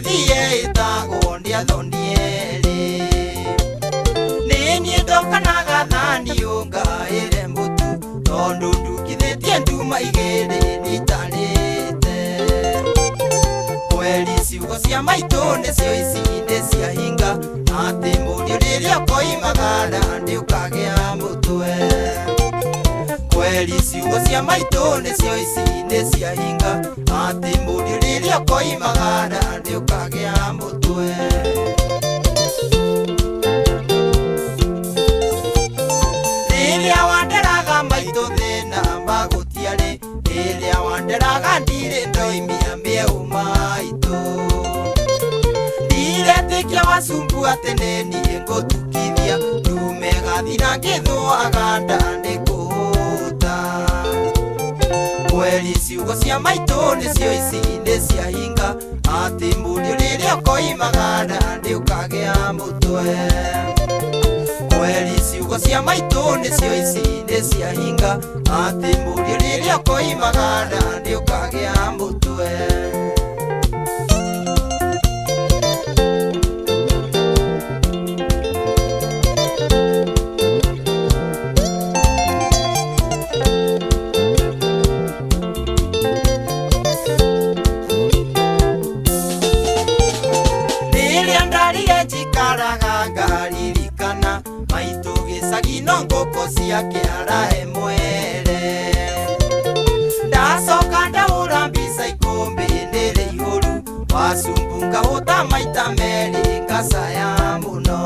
thie itago ndia thoniere nini ndokanaga thani ungaire mutu tondu ndukithitie nduma igiri nitarite kweli ciugo cia maitu nicio ici cia hinga ati murio riria koimagara ndiukagea mutwe kweli ciugo cia maitu nicio ici cia hinga ati murio riria koimagara ndiukagea mutwe riria wanderaga maitu thina magutiari riria wanderaga ndire ndoimia mieu maitu ndire wasumbu atene nie ngotukithia ndumegathira ngithwaga ndandikuta kweli ciugo cia maitu nicio ici cia hinga ati murio riria koimagara ndiukagea mutwe kweli ciugo cia maitu nicio ici cia hinga ati murio riria koimagara ndiukagea mutwe ngaririkana maitu gicagino ngũkũ ciakĩara mwere ndacoka ndaũra mbica ikũmbĩ nĩrĩ ihũru wasumbu ngahũta maita merĩ ngacaya mũno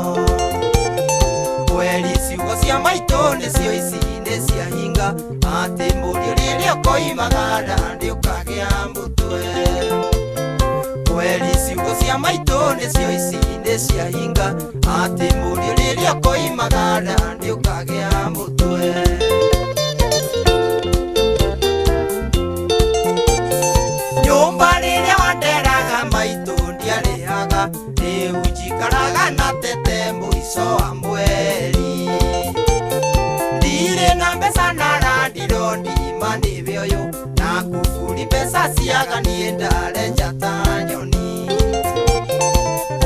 kweli ciugo cia maitu nicio ici cia hinga ati murio riria koimagara ndiukagea mutwe kweli ciugo cia maitu nicio ici cia hinga ati murio riria koimagara ndiukagea mutwe nyumba riria wanderaga maitu ndiarihaga riu njikaraga na tete muico wa mweri ndire na mbeca na randiro ndima nive uyu na kuburi mbeca ciaga nie ndarenja ta nyoni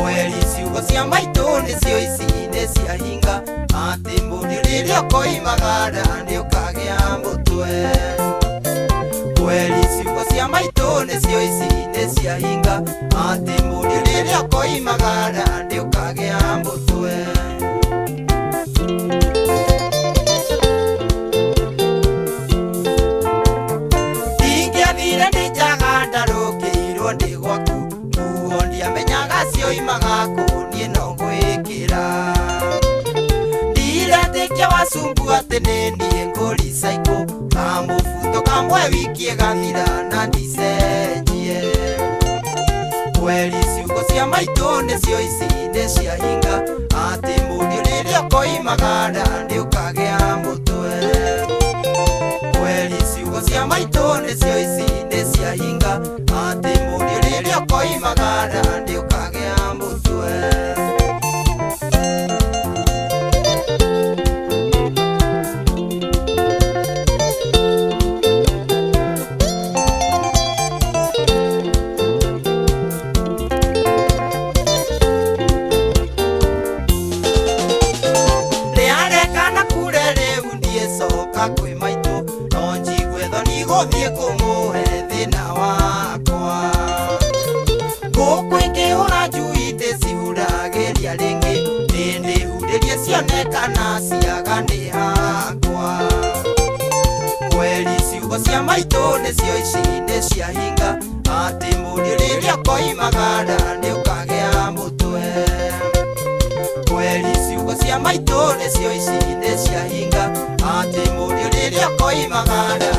kweli ciugo cia maitu nicio ici cia hinga ati murio riria koimagara ndiukagea mutwe kweli ciugo cia maitu nicio ici cia hinga ati murio riria koimagara ndiukagea mutwe ingiathire ndijaga ndarũkĩirwo ndi gwaku nguo ndiamenyaga cioimaga kũ niĩ no gwĩkĩra ndiretĩkia wasumbu atĩ nĩ niĩ ngũrica ikũ kamũbuto kamwe wiki ĩgathira na ndicenjie kweli ciugo cia maitu nicio ici cia hinga ati murio riria koimagara ndiukagea mutwe kweli ciugo cia maitu nicio ici cia hinga ati murio riria koimagara ndiukagea mutwe kwĩ maitu no njigwe thoni gũthiĩ kũmũhe thĩna wakwa ngũkũ ĩngĩhũra njui ndĩcihuragĩria rĩngĩ ndĩndĩhurĩrie cionekana ciaga nĩ hakwa kweli ciugo cia maitu nicio ici cia hinga ati murio riria koimagara ndiukagea mutwe kweli ciugo cia maitu nicio ici cia hinga ati murio riria koimagara